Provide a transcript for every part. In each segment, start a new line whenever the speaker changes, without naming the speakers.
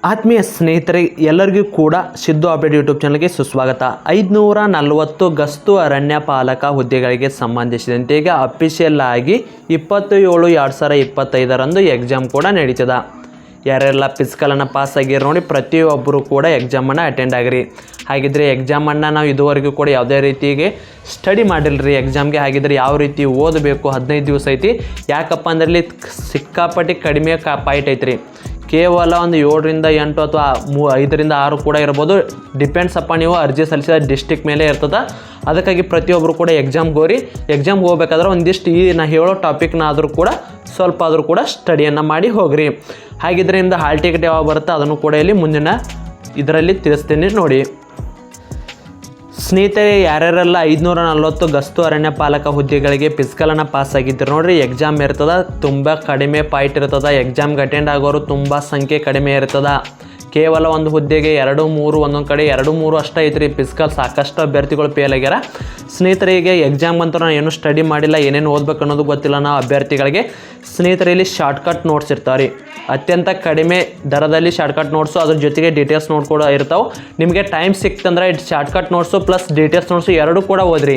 ಆತ್ಮೀಯ ಸ್ನೇಹಿತರೆ ಎಲ್ಲರಿಗೂ ಕೂಡ ಸಿದ್ದು ಅಪ್ಡೇಟ್ ಯೂಟ್ಯೂಬ್ ಚಾನಲ್ಗೆ ಸುಸ್ವಾಗತ. 540 ಗಸ್ತು ಅರಣ್ಯ ಪಾಲಕ ಹುದ್ದೆಗಳಿಗೆ ಸಂಬಂಧಿಸಿದಂತೆ ಈಗ ಅಫಿಷಿಯಲ್ ಆಗಿ 27/2025 ಎಕ್ಸಾಮ್ ಕೂಡ ನಡೀತದ. ಯಾರೆಲ್ಲ ಫಿಸಿಕಲನ್ನು ಪಾಸ್ ಆಗಿರೋ ನೋಡಿ ಪ್ರತಿಯೊಬ್ಬರು ಕೂಡ ಎಕ್ಸಾಮನ್ನು ಅಟೆಂಡ್ ಆಗಿರಿ. ಹಾಗಿದ್ರೆ ಎಕ್ಸಾಮನ್ನು ನಾವು ಇದುವರೆಗೂ ಕೂಡ ಯಾವುದೇ ರೀತಿಗೆ ಸ್ಟಡಿ ಮಾಡಿಲ್ಲರಿ ಎಕ್ಸಾಮ್ಗೆ. ಹಾಗಿದ್ರೆ ಯಾವ ರೀತಿ ಓದಬೇಕು, 15 ದಿವಸ ಐತಿ. ಯಾಕಪ್ಪ ಅಂದ್ರೆ ಸಿಕ್ಕಾಪಟ್ಟಿ ಕಡಿಮೆ ಪಾಯಿಂಟ್ ಐತ್ರಿ. ಕೇವಲ ಒಂದು 7ರಿಂದ 8 ಅಥವಾ 5ರಿಂದ 6 ಕೂಡ ಇರ್ಬೋದು. ಡಿಪೆಂಡ್ಸ್ ಅಪ್ಪ ನೀವು ಅರ್ಜಿ ಸಲ್ಲಿಸಿದ ಡಿಸ್ಟಿಕ್ ಮೇಲೆ ಇರ್ತದೆ. ಅದಕ್ಕಾಗಿ ಪ್ರತಿಯೊಬ್ಬರು ಕೂಡ ಎಕ್ಸಾಮ್ಗೆ ಹೋಗ್ಬೇಕಾದ್ರೆ ಒಂದಿಷ್ಟು ಈ ನಾ ಹೇಳೋ ಟಾಪಿಕ್ನಾದರೂ ಕೂಡ ಸ್ವಲ್ಪ ಆದರೂ ಕೂಡ ಸ್ಟಡಿಯನ್ನು ಮಾಡಿ ಹೋಗ್ರಿ. ಹಾಗಿದ್ರೆ ನಿಮ್ದು ಹಾಲ್ ಟಿಕೆಟ್ ಯಾವಾಗ ಬರುತ್ತೆ ಅದನ್ನು ಕೂಡ ಇಲ್ಲಿ ಮುಂದಿನ ಇದರಲ್ಲಿ ತಿಳಿಸ್ತೀನಿ ನೋಡಿ. ಸ್ನೇಹಿತರೆ, ಯಾರ್ಯಾರೆಲ್ಲ 540 ಗಸ್ತು ಅರಣ್ಯ ಪಾಲಕ ಹುದ್ದೆಗಳಿಗೆ ಫಿಸಿಕಲನ್ನು ಪಾಸ್ ಆಗಿದ್ದರು ನೋಡ್ರಿ, ಎಕ್ಸಾಮ್ ಇರ್ತದೆ. ತುಂಬ ಕಡಿಮೆ ಪಾಯಿಂಟ್ ಇರ್ತದೆ. ಎಕ್ಸಾಮ್ಗೆ ಅಟೆಂಡ್ ಆಗೋರು ತುಂಬ ಸಂಖ್ಯೆ ಕಡಿಮೆ ಇರ್ತದೆ. ಕೇವಲ ಒಂದು ಹುದ್ದೆಗೆ 2, 3 ಒಂದೊಂದು ಕಡೆ 2, 3 ಅಷ್ಟೇ ಐತ್ರಿ ಫಿಸಿಕಲ್. ಸಾಕಷ್ಟು ಅಭ್ಯರ್ಥಿಗಳು ಫೇಲ್ ಆಗ್ಯಾರ. ಸ್ನೇಹಿತರಿಗೆ ಎಕ್ಸಾಮ್ ಅಂತ ನಾನು ಏನು ಸ್ಟಡಿ ಮಾಡಿಲ್ಲ, ಏನೇನು ಓದಬೇಕು ಅನ್ನೋದು ಗೊತ್ತಿಲ್ಲ ನಾವು ಅಭ್ಯರ್ಥಿಗಳಿಗೆ. ಸ್ನೇಹಿತರಲ್ಲಿ ಶಾರ್ಟ್ಕಟ್ ನೋಟ್ಸ್ ಇರ್ತಾವೆ ರೀ, ಅತ್ಯಂತ ಕಡಿಮೆ ದರದಲ್ಲಿ ಶಾರ್ಟ್ಕಟ್ ನೋಟ್ಸು, ಅದ್ರ ಜೊತೆಗೆ ಡೀಟೇಲ್ಸ್ ನೋಟ್ ಕೂಡ ಇರ್ತಾವೆ. ನಿಮಗೆ ಟೈಮ್ ಸಿಕ್ತಂದ್ರೆ shortcut notes plus details notes ಎರಡೂ ಕೂಡ ಓದ್ರಿ.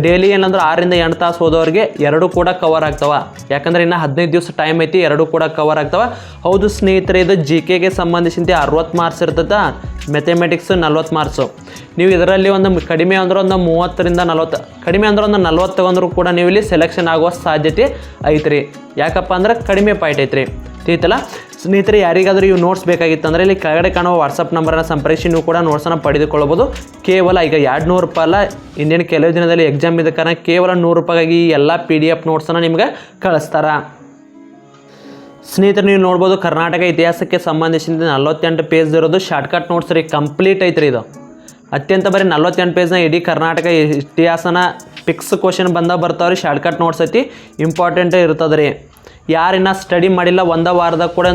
ಡೈಲಿ ಏನಂದ್ರೆ 6ರಿಂದ 8 ತಾಸು ಓದೋರಿಗೆ ಎರಡೂ ಕೂಡ ಕವರ್ ಆಗ್ತಾವೆ. ಯಾಕಂದರೆ ಇನ್ನು 15 ದಿವಸ ಟೈಮ್ ಐತಿ, ಎರಡೂ ಕೂಡ ಕವರ್ ಆಗ್ತಾವೆ. ಹೌದು ಸ್ನೇಹಿತರೆ, ಇದು GKಗೆ ಸಂಬಂಧಿಸಿದಂತೆ 60 ಮಾರ್ಕ್ಸ್ ಇರ್ತದೆ, ಮ್ಯಾಥಮೆಟಿಕ್ಸ್ 40 ಮಾರ್ಕ್ಸು. ನೀವು ಇದರಲ್ಲಿ ಒಂದು ಕಡಿಮೆ ಅಂದ್ರೆ ಒಂದು 30ರಿಂದ 40, ಕಡಿಮೆ ಅಂದ್ರೆ ಒಂದು 40 ತಗೊಂಡ್ರು ಕೂಡ ನೀವು ಇಲ್ಲಿ ಸೆಲೆಕ್ಷನ್ ಆಗುವ ಸಾಧ್ಯತೆ ಐತ್ರಿ. ಯಾಕಪ್ಪ ಅಂದ್ರೆ ಕಡಿಮೆ ಪಾಯಿಂಟ್ ಐತ್ರಿ. ತಿಳಿತಲ್ಲ ಸ್ನೇಹಿತರೆ, ಯಾರಿಗಾದರೂ ಇವು ನೋಟ್ಸ್ ಬೇಕಾಗಿತ್ತು ಅಂದರೆ ಇಲ್ಲಿ ಕೆಳಗಡೆ ಕಾಣುವ ವಾಟ್ಸಪ್ ನಂಬರನ್ನು ಸಂಪರ್ಕಿಸಿ ನೀವು ಕೂಡ ನೋಟ್ಸನ್ನು ಪಡೆದುಕೊಳ್ಳಬಹುದು. ಕೇವಲ ಈಗ 200 ರೂಪಾಯಿ ಅಲ್ಲ, ಇನ್ನೇನು ಕೆಲವು ದಿನದಲ್ಲಿ ಎಕ್ಸಾಮ್ ಇದ್ದ ಕಾರಣ ಕೇವಲ 100 ರೂಪಾಯಿಗಾಗಿ ಎಲ್ಲ PDF ನೋಟ್ಸನ್ನು ನಿಮ್ಗೆ ಕಳಿಸ್ತಾರೆ. ಸ್ನೇಹಿತರೆ, ನೀವು ನೋಡ್ಬೋದು ಕರ್ನಾಟಕ ಇತಿಹಾಸಕ್ಕೆ ಸಂಬಂಧಿಸಿದ 48 ಪೇಜ್ ಇರೋದು ಶಾರ್ಟ್ಕಟ್ ನೋಟ್ಸ್ ರೀ. ಕಂಪ್ಲೀಟ್ ಐತ್ರಿ ಇದು. ಅತ್ಯಂತ ಬರೀ 48 ಪೇಜ್ನ ಇಡೀ ಕರ್ನಾಟಕ ಇತಿಹಾಸನ ಫಿಕ್ಸ್ ಕ್ವಶನ್ ಬರ್ತಾವ್ರಿ. ಶಾರ್ಟ್ಕಟ್ ನೋಟ್ಸ್ ಐತಿ, ಇಂಪಾರ್ಟೆಂಟ್ ಇರ್ತದೆ ರೀ. ಯಾರಿನ್ನ ಸ್ಟಡಿ ಮಾಡಿಲ್ಲ ಒಂದು ವಾರದಾಗ ಕೂಡ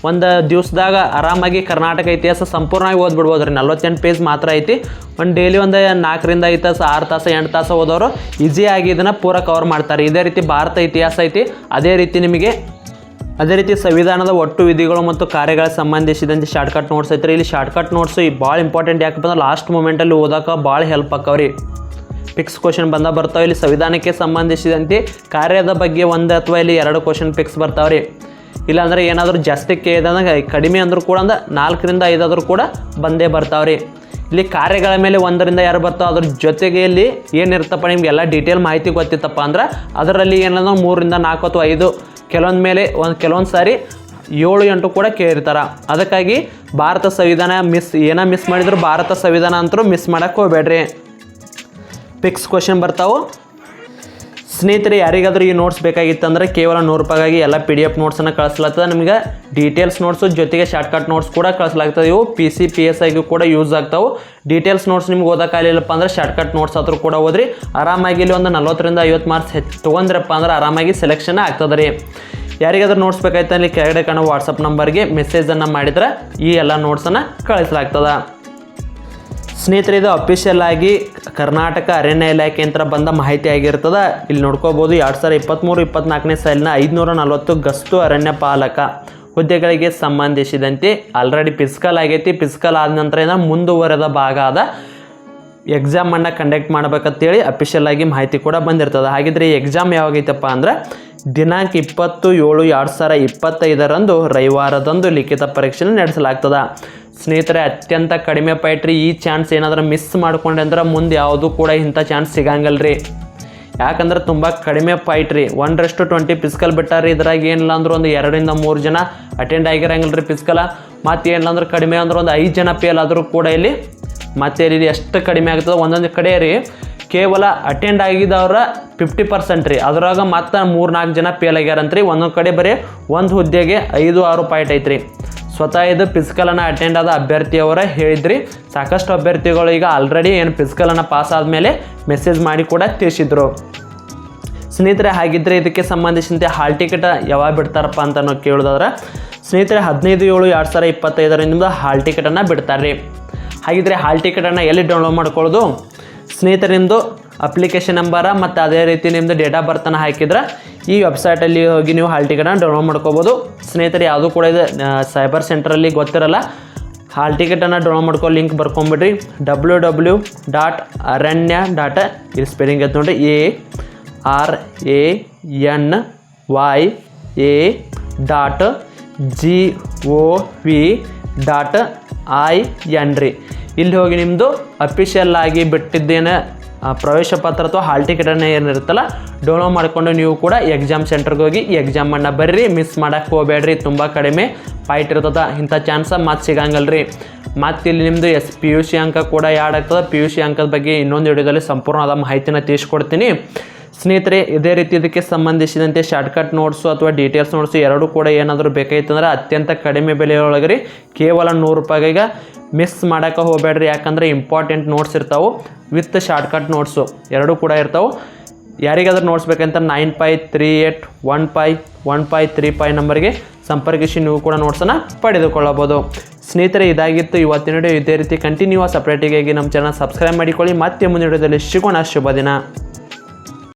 ಒಂದು ದಿವಸದಾಗ ಆರಾಮಾಗಿ ಕರ್ನಾಟಕ ಇತಿಹಾಸ ಸಂಪೂರ್ಣವಾಗಿ ಓದ್ಬಿಡ್ಬೋದು ರೀ. 48 ಪೇಜ್ ಮಾತ್ರ ಐತಿ. ಒಂದು ಡೈಲಿ ಒಂದು 4ರಿಂದ 5 ತಾಸು 6 ತಾಸು 8 ತಾಸು ಓದೋರು ಈಸಿಯಾಗಿ ಇದನ್ನು ಪೂರ ಕವರ್ ಮಾಡ್ತಾರೆ. ಇದೇ ರೀತಿ ಭಾರತ ಇತಿಹಾಸ ಐತಿ, ಅದೇ ರೀತಿ ಸಂವಿಧಾನದ ಒಟ್ಟು ವಿಧಿಗಳು ಮತ್ತು ಕಾರ್ಯಗಳ ಸಂಬಂಧಿಸಿದಂತೆ ಶಾರ್ಟ್ಕಟ್ ನೋಟ್ಸ್ ಐತ್ರಿ. ಇಲ್ಲಿ ಶಾರ್ಟ್ಕಟ್ ನೋಟ್ಸು ಭಾಳ ಇಂಪಾರ್ಟೆಂಟ್. ಯಾಕಪ್ಪ ಅಂದ್ರೆ ಲಾಸ್ಟ್ ಮೂಮೆಂಟಲ್ಲಿ ಓದೋಕೆ ಭಾಳ ಹೆಲ್ಪ್ ಆಕ್ಕವ್ರಿ. ಫಿಕ್ಸ್ ಕ್ವಶನ್ ಬರ್ತಾವೆ. ಇಲ್ಲಿ ಸಂವಿಧಾನಕ್ಕೆ ಸಂಬಂಧಿಸಿದಂತೆ ಕಾರ್ಯದ ಬಗ್ಗೆ 1 ಅಥವಾ ಇಲ್ಲಿ 2 ಕ್ವಶನ್ ಫಿಕ್ಸ್ ಬರ್ತಾವ್ರಿ. ಇಲ್ಲಾಂದರೆ ಏನಾದರೂ ಜಾಸ್ತಿ ಕೇಳಿದಂಗೆ ಕಡಿಮೆ ಅಂದರೂ ಕೂಡ ಒಂದು 4ರಿಂದ 5 ಆದರೂ ಕೂಡ ಬಂದೇ ಬರ್ತಾವ್ರಿ. ಇಲ್ಲಿ ಕಾರ್ಯಗಳ ಮೇಲೆ 1ರಿಂದ 2 ಬರ್ತಾವೆ. ಅದ್ರ ಜೊತೆಗೆ ಇಲ್ಲಿ ಏನಿರ್ತಪ್ಪ ನಿಮಗೆಲ್ಲ ಡೀಟೇಲ್ ಮಾಹಿತಿ ಗೊತ್ತಿತ್ತಪ್ಪ ಅಂದ್ರೆ ಅದರಲ್ಲಿ ಏನಂದ್ರೆ 3ರಿಂದ 4 ಅಥವಾ 5 ಕೆಲವೊಂದು ಮೇಲೆ ಕೆಲವೊಂದು ಸಾರಿ 7, 8 ಕೂಡ ಕೇಳಿರ್ತಾರೆ. ಅದಕ್ಕಾಗಿ ಭಾರತ ಸಂವಿಧಾನ ಮಿಸ್ ಮಾಡಿದ್ರು ಭಾರತ ಸಂವಿಧಾನ ಅಂತರೂ ಮಿಸ್ ಮಾಡೋಕ್ಕೆ ಹೋಗ್ಬೇಡ್ರಿ. ಫಿಕ್ಸ್ ಕ್ವಶನ್ ಬರ್ತಾವೆ. ಸ್ನೇಹಿತರೆ, ಯಾರಿಗಾದರೂ ಈ ನೋಟ್ಸ್ ಬೇಕಾಗಿತ್ತಂದರೆ ಕೇವಲ 100 ರೂಪಾಯಿಗಾಗಿ ಎಲ್ಲ PDF ನೋಟ್ಸನ್ನು ಕಳಿಸ್ಲಾಗ್ತದೆ. ನಿಮಗೆ ಡೀಟೇಲ್ಸ್ ನೋಟ್ಸು ಜೊತೆಗೆ ಶಾರ್ಟ್ಕಟ್ ನೋಟ್ಸ್ ಕೂಡ ಕಳಿಸ್ಲಾಗ್ತದೆ. ಇವು PC PSIಗೂ ಕೂಡ ಯೂಸ್ ಆಗ್ತಾವೆ. ಡೀಟೇಲ್ಸ್ ನೋಟ್ಸ್ ನಿಮ್ಗೆ ಓದೋಕ್ಕಾಗಲಿಲ್ಲಪ್ಪ ಅಂದ್ರೆ ಶಾರ್ಟ್ಕಟ್ ನೋಟ್ಸ್ ಆದರೂ ಕೂಡ ಓದ್ರಿ. ಆರಾಮಾಗಿ ಇಲ್ಲಿ ಒಂದು 40ರಿಂದ 50 ಮಾರ್ಕ್ಸ್ ತೊಗೊಂಡ್ರಪ್ಪ ಅಂದ್ರೆ ಆರಾಮಾಗಿ ಸೆಲೆಕ್ಷನ್ ಆಗ್ತದೆ ರೀ. ಯಾರಿಗಾದ್ರೂ ನೋಟ್ಸ್ ಬೇಕಾಯ್ತು ಅಲ್ಲಿ ಕೆಳಗಡೆ ಕಾಣೋ ವಾಟ್ಸಪ್ ನಂಬರ್ಗೆ ಮೆಸೇಜನ್ನು ಮಾಡಿದ್ರೆ ಈ ಎಲ್ಲ ನೋಟ್ಸನ್ನು ಕಳಿಸ್ಲಾಗ್ತದೆ. ಸ್ನೇಹಿತರೆ, ಇದು ಅಫಿಷಿಯಲ್ ಆಗಿ ಕರ್ನಾಟಕ ಅರಣ್ಯ ಇಲಾಖೆ ಅಂತ ಬಂದ ಮಾಹಿತಿ ಆಗಿರ್ತದೆ. ಇಲ್ಲಿ ನೋಡ್ಕೋಬೋದು 2023-24ನೇ ಸಾಲಿನ 540 ಗಸ್ತು ಅರಣ್ಯ ಪಾಲಕ ಹುದ್ದೆಗಳಿಗೆ ಸಂಬಂಧಿಸಿದಂತೆ ಆಲ್ರೆಡಿ ಫಿಸಿಕಲ್ ಆಗೈತಿ. ಫಿಸಿಕಲ್ ಆದ ನಂತರ ಏನೋ ಮುಂದುವರೆದ ಭಾಗ ಆದ ಎಕ್ಸಾಮನ್ನು ಕಂಡಕ್ಟ್ ಮಾಡಬೇಕಂತೇಳಿ ಅಫಿಷಿಯಲ್ ಆಗಿ ಮಾಹಿತಿ ಕೂಡ ಬಂದಿರ್ತದೆ. ಹಾಗಿದ್ರೆ ಈ ಎಕ್ಸಾಮ್ ಯಾವಾಗೈತಪ್ಪ ಅಂದ್ರೆ ದಿನಾಂಕ 20/7/2025 ರವಿವಾರದಂದು ಲಿಖಿತ ಪರೀಕ್ಷೆಯನ್ನು ನಡೆಸಲಾಗ್ತದೆ. ಸ್ನೇಹಿತರೆ, ಅತ್ಯಂತ ಕಡಿಮೆ ಪಾಯಿಂಟ್ ರೀ. ಈ ಚಾನ್ಸ್ ಏನಾದರೂ ಮಿಸ್ ಮಾಡ್ಕೊಂಡೆ ಅಂದ್ರೆ ಮುಂದೆ ಯಾವುದೂ ಕೂಡ ಇಂಥ ಚಾನ್ಸ್ ಸಿಗಂಗಿಲ್ಲ ರೀ. ಯಾಕಂದ್ರೆ ತುಂಬ ಕಡಿಮೆ ಪಾಯಿಂಟ್ ರೀ. 1:20 ಫಿಸಿಕಲ್ ಬಿಟ್ಟಾರಿ. ಇದ್ರಾಗ ಏನಿಲ್ಲ ಅಂದ್ರೆ ಒಂದು 2ರಿಂದ 3 ಜನ ಅಟೆಂಡ್ ಆಗಿರಂಗಿಲ್ಲ ರೀ ಫಿಸಿಕಲ. ಮತ್ತು ಏನಿಲ್ಲ ಅಂದ್ರೆ ಕಡಿಮೆ ಅಂದ್ರೆ ಒಂದು 5 ಜನ ಫೇಲ್ ಆದರೂ ಕೂಡ ಇಲ್ಲಿ ಮತ್ತೆ ಇಲ್ಲಿ ಎಷ್ಟು ಕಡಿಮೆ ಆಗ್ತದೆ. ಒಂದೊಂದು ಕಡೆ ರೀ ಕೇವಲ ಅಟೆಂಡ್ ಆಗಿದ್ದವ್ರ 50% ರೀ. ಅದ್ರಾಗ ಮತ್ತೆ 3-4 ಜನ ಫೇಲ್ ಆಗ್ಯಾರಂತ್ರಿ. ಒಂದೊಂದು ಕಡೆ ಬರೀ ಒಂದು ಹುದ್ದೆಗೆ 5-6 ಪಾಯಿಂಟ್ ಐತ್ರಿ. ಸ್ವತಃ ಇದು ಫಿಸಿಕಲನ್ನು ಅಟೆಂಡ್ ಆದ ಅಭ್ಯರ್ಥಿಯವರ ಹೇಳಿದ್ರಿ. ಸಾಕಷ್ಟು ಅಭ್ಯರ್ಥಿಗಳು ಈಗ ಆಲ್ರೆಡಿ ಏನು ಫಿಸಿಕಲನ್ನು ಪಾಸ್ ಆದಮೇಲೆ ಮೆಸೇಜ್ ಮಾಡಿ ಕೂಡ ತಿಳಿಸಿದ್ರು. ಸ್ನೇಹಿತರೆ, ಹಾಗಿದ್ದರೆ ಇದಕ್ಕೆ ಸಂಬಂಧಿಸಿದಂತೆ ಹಾಲ್ ಟಿಕೆಟ್ ಯಾವಾಗ ಬಿಡ್ತಾರಪ್ಪ ಅಂತ ನಾವು ಕೇಳೋದಾದ್ರೆ ಸ್ನೇಹಿತರೆ 15/7/2025 ಹಾಲ್ ಟಿಕೆಟನ್ನು ಬಿಡ್ತಾರೆ ರೀ. ಹಾಗಿದ್ರೆ ಹಾಲ್ ಟಿಕೆಟನ್ನು ಎಲ್ಲಿ ಡೌನ್ಲೋಡ್ ಮಾಡ್ಕೊಳ್ಳೋದು? ಸ್ನೇಹಿತರೆ, ನಿಮ್ಮದು ಅಪ್ಲಿಕೇಶನ್ ನಂಬರ ಮತ್ತು ಅದೇ ರೀತಿ ನಿಮ್ಮದು ಡೇಟ್ ಆಫ್ ಬರ್ತನ್ನು ಹಾಕಿದ್ರೆ ಈ ವೆಬ್ಸೈಟಲ್ಲಿ ಹೋಗಿ ನೀವು ಹಾಲ್ ಟಿಕೆಟನ್ನು ಡೌನ್ಲೋಡ್ ಮಾಡ್ಕೋಬೋದು. ಸ್ನೇಹಿತರೆ, ಯಾವುದು ಕೂಡ ಇದೆ ಸೈಬರ್ ಸೆಂಟ್ರಲ್ಲಿ ಗೊತ್ತಿರಲ್ಲ, ಹಾಲ್ ಟಿಕೆಟನ್ನು ಡೌನ್ಲೋಡ್ ಮಾಡ್ಕೋ ಲಿಂಕ್ ಬರ್ಕೊಂಬಿಡ್ರಿ. www.aranya. ಇಲ್ಲಿ ಸ್ಪೆಲ್ಲಿಂಗ್ ಐತೆ ನೋಡಿರಿ, ARANY.gov.in ರೀ. ಇಲ್ಲಿ ಹೋಗಿ ನಿಮ್ಮದು ಅಫಿಷಿಯಲ್ ಆಗಿ ಬಿಟ್ಟಿದ್ದೇನೆ ಪ್ರವೇಶ ಪತ್ರ ಅಥವಾ ಹಾಲ್ ಟಿಕೆಟನ್ನು ಏನಿರುತ್ತಲ್ಲ ಡೌನ್ಲೋಡ್ ಮಾಡಿಕೊಂಡು ನೀವು ಕೂಡ ಎಕ್ಸಾಮ್ ಸೆಂಟರ್ಗೆ ಹೋಗಿ ಎಕ್ಸಾಮನ್ನು ಬರ್ರಿ. ಮಿಸ್ ಮಾಡೋಕ್ಕೆ ಹೋಗಬೇಡ್ರಿ, ತುಂಬ ಕಡಿಮೆ ಫೈಟ್ ಇರ್ತದೆ, ಇಂಥ ಚಾನ್ಸ ಮತ್ತೆ ಸಿಗಂಗಲ್ಲ ರೀ. ಮತ್ತು ಇಲ್ಲಿ ನಿಮ್ಮದು PUC ಅಂಕ ಕೂಡ ಆ್ಯಡ್ ಆಗ್ತದೆ. PUC ಅಂಕದ ಬಗ್ಗೆ ಇನ್ನೊಂದು ವಿಡಿಯೋದಲ್ಲಿ ಸಂಪೂರ್ಣವಾದ ಮಾಹಿತಿನ ತಿಳಿಸ್ಕೊಡ್ತೀನಿ. ಸ್ನೇಹಿತರೆ, ಇದೇ ರೀತಿ ಇದಕ್ಕೆ ಸಂಬಂಧಿಸಿದಂತೆ ಶಾರ್ಟ್ಕಟ್ ನೋಟ್ಸು ಅಥವಾ ಡೀಟೇಲ್ಸ್ ನೋಟ್ಸು ಎರಡೂ ಕೂಡ ಏನಾದರೂ ಬೇಕಾಯ್ತಂದ್ರೆ ಅತ್ಯಂತ ಕಡಿಮೆ ಬೆಲೆಯೊಳಗೆ ರೀ, ಕೇವಲ 100 ರೂಪಾಯಿಗೆ. ಮಿಸ್ ಮಾಡೋಕ್ಕೆ ಹೋಗಬೇಡ್ರಿ, ಯಾಕಂದರೆ ಇಂಪಾರ್ಟೆಂಟ್ ನೋಟ್ಸ್ ಇರ್ತಾವೆ ವಿತ್ ಶಾರ್ಟ್ಕಟ್ ನೋಟ್ಸು ಎರಡೂ ಕೂಡ ಇರ್ತಾವೆ. ಯಾರಿಗಾದ್ರೂ ನೋಟ್ಸ್ ಬೇಕಂತ 9538151535 ನಂಬರ್ಗೆ ಸಂಪರ್ಕಿಸಿ ನೀವು ಕೂಡ ನೋಟ್ಸನ್ನು ಪಡೆದುಕೊಳ್ಳಬಹುದು. ಸ್ನೇಹಿತರೆ, ಇದಾಗಿತ್ತು ಇವತ್ತಿನ ವಿಡಿಯೋ. ಇದೇ ರೀತಿ ಕಂಟಿನ್ಯೂಸ್ ಅಪ್ಡೇಟಿಗಾಗಿ ನಮ್ಮ ಚಾನಲ್ ಸಬ್ಸ್ಕ್ರೈಬ್ ಮಾಡಿಕೊಳ್ಳಿ. ಮತ್ತೆ ಮುಂದಿನ ವಿಡಿಯೋದಲ್ಲಿ ಸಿಗೋಣ. ಶುಭ ದಿನ.